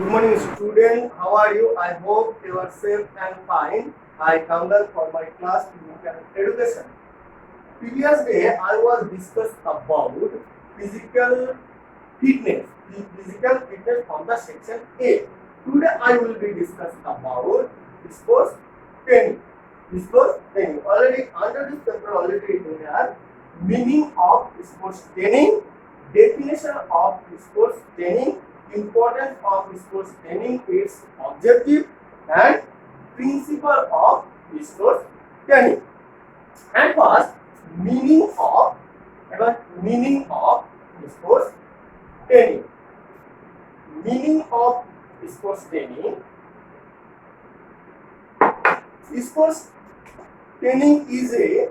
Good morning, student. How are you? I hope you are safe and fine. I come back for my class physical education. Previous day, I was discussed about physical fitness. The physical fitness from the section A. Today, I will be discussed about sports training. Sports training. Already under this paper, already written here. Meaning of sports training, definition of sports training, importance of sports training, its objective and principle of sports training. And first, meaning of meaning of sports training. Meaning of sports training. Sports training is a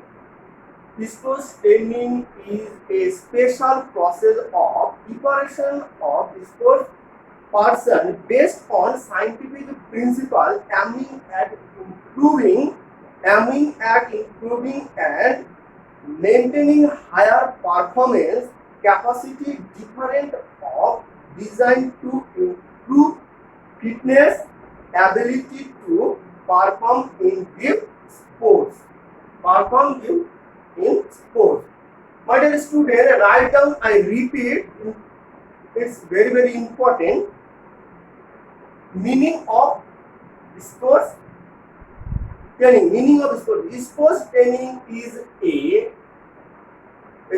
Sports training is a special process of preparation of sports person based on scientific principle aiming at improving and maintaining higher performance capacity different of designed to improve fitness ability to perform in given sports. Perform in sports. My dear student, write down, I repeat, it's very important. Meaning of sports training. Meaning of sports. Sports training is a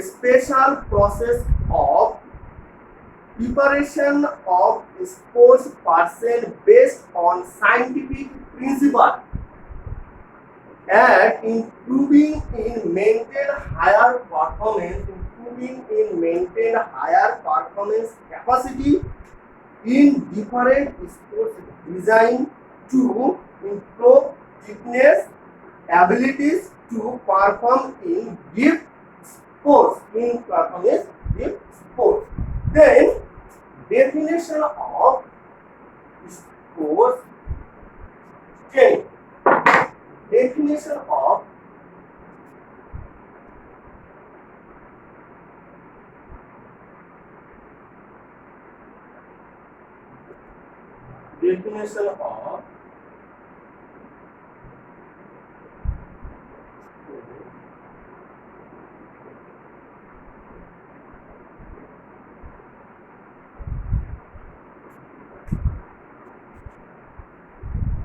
special process of preparation of sports person based on scientific principle and improving in maintain higher performance capacity in different sports designed to improve fitness abilities to perform in given sports. Then definition of sports training. Definition of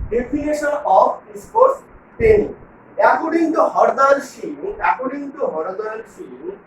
definition of sports training. According to Hardal Singh, according to Hardal Singh,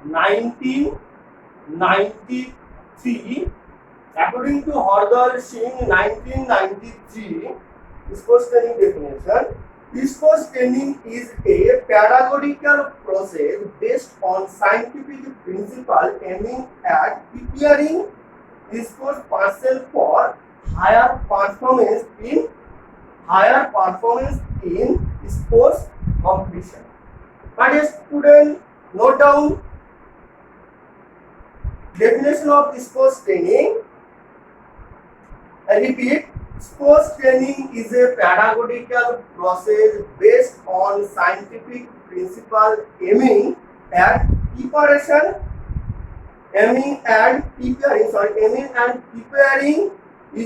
1993. According to Hardal Singh, 1993, sports training definition. Sports training is a pedagogical process based on scientific principle aiming at preparing sports person for higher performance in sports competition. My dear student, note down definition of sports training. I repeat, sports training is a pedagogical process based on scientific principle aiming at preparing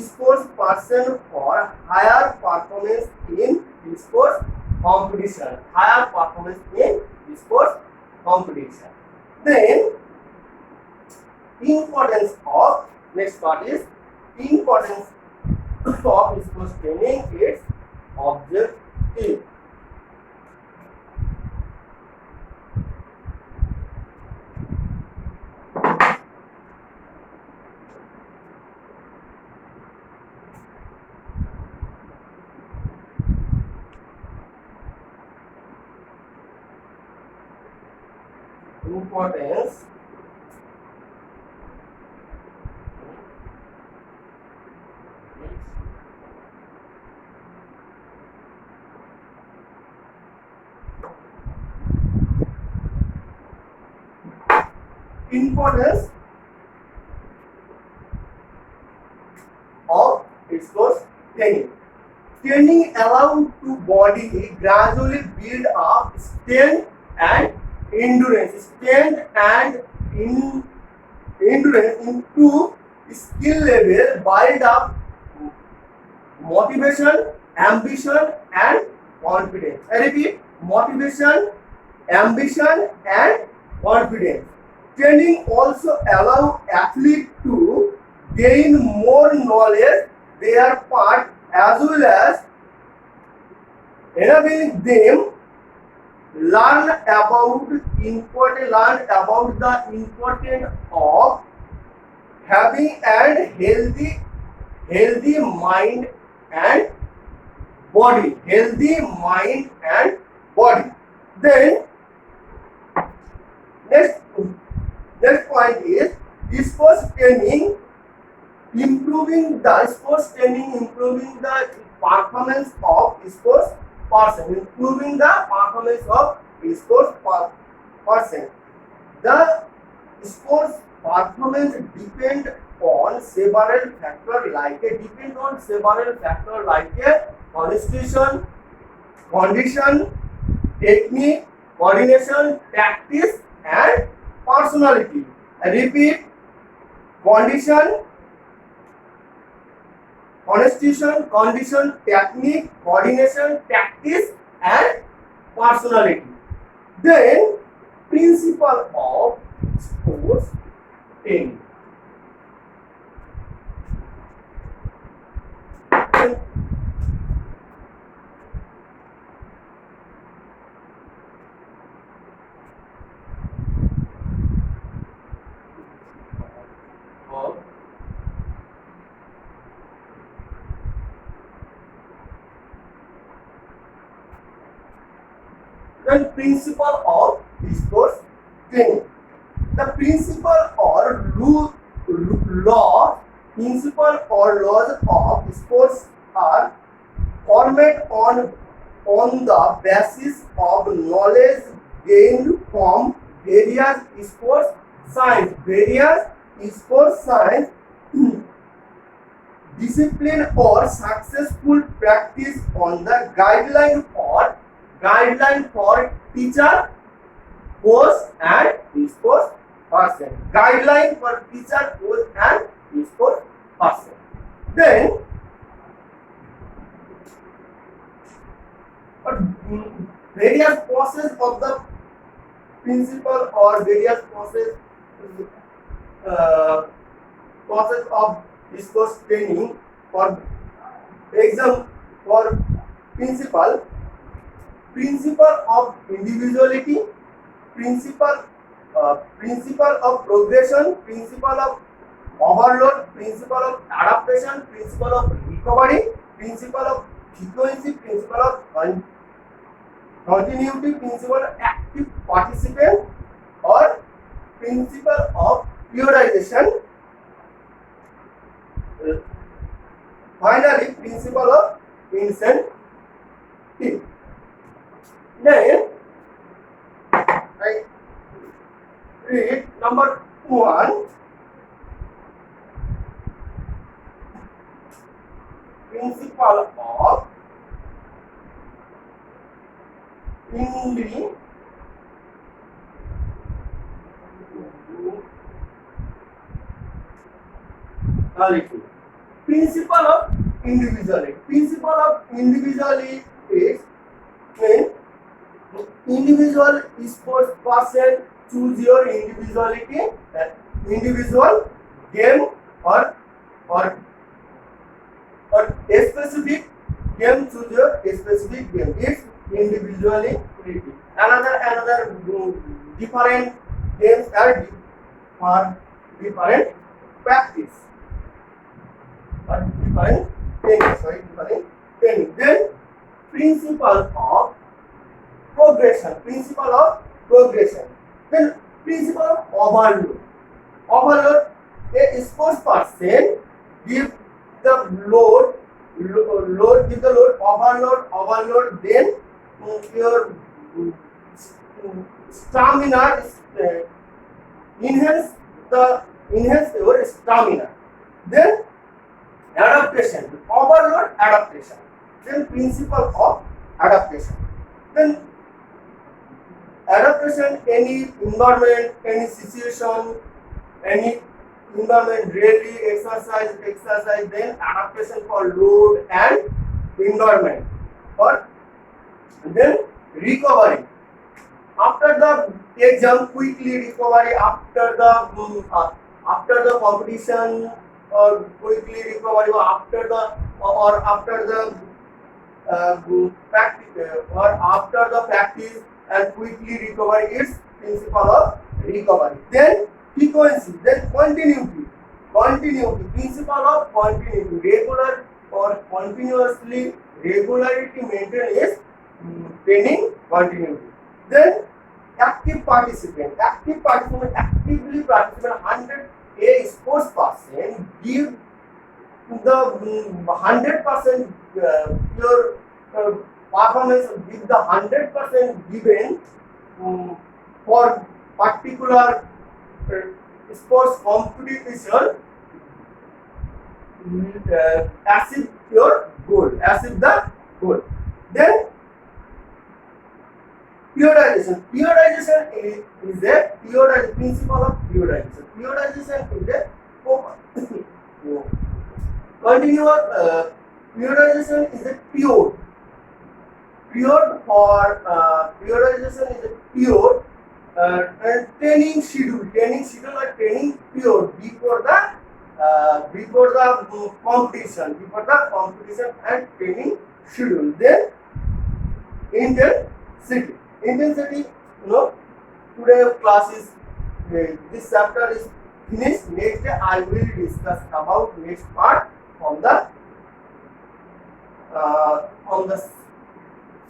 sports person for higher performance in sports competition. Then importance of next part is importance of sports training, its objective. Importance importance of sports training. Training allows to body gradually build up strength and endurance. Strength and endurance improve skill level, build up motivation, ambition, and confidence. I repeat, motivation, ambition, and confidence. Training also allow athletes to gain more knowledge their part as well as enabling them learn about the importance of having and healthy mind and body. Then next point is sports training improving the performance of sports person. Improving the performance of sports person. The sports performance depend on several factors like a constitution, condition, technique, coordination, practice, and personality. I repeat, condition, constitution, condition, technique, coordination, practice, and personality. Then, principle of sports training. Then principle of sports training. The principle or laws of sports are formed on the basis of knowledge gained from various sports science discipline or successful practice on the guideline for teacher, coach, and sports person. Guideline for teacher, coach, and sports person. Then, various process of the principle or various process of sports training. For example, for principle of individuality, principle of progression, principle of overload, principle of adaptation, principle of recovery, principle of frequency, principle of continuity, principle of active participant, or principle of periodization. Finally, principle of incentive. Then I read number 1. Principle of individuality. Principle of individuality. Principle of individuality is when individual sports person choose your individuality, individual game or a specific game, choose your specific game. It's individuality. Another different games are for different practice. Different training. Then principle of progression. Then principle of overload. A sports person give the load, overload. Then your stamina enhance your stamina. Then adaptation, overload adaptation. Then principle of adaptation. Then adaptation, any environment, any situation, any environment, daily exercise, then adaptation for load and environment. Or then recovery. After the exam, quickly recovery after the competition, or quickly recovery after the practice, or after the practice and quickly recovery is principle of recovery. Then frequency, then continuity, principle of continuity, regular or continuously, regularity maintained is training continuity. Then active participant, actively participant 100, a sports person give the 100% pure performance, give the 100% given for particular sports competition, achieve your goal, achieve the goal. Then periodization. Periodization is a principle of periodization. Periodization is a continuous periodization is a pure for periodization is a pure and training schedule or training pure before the competition and training schedule. Then intensity, today class is this chapter is finished. Next day I will discuss about next part on the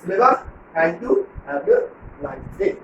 syllabus. Thank you. Have a nice day.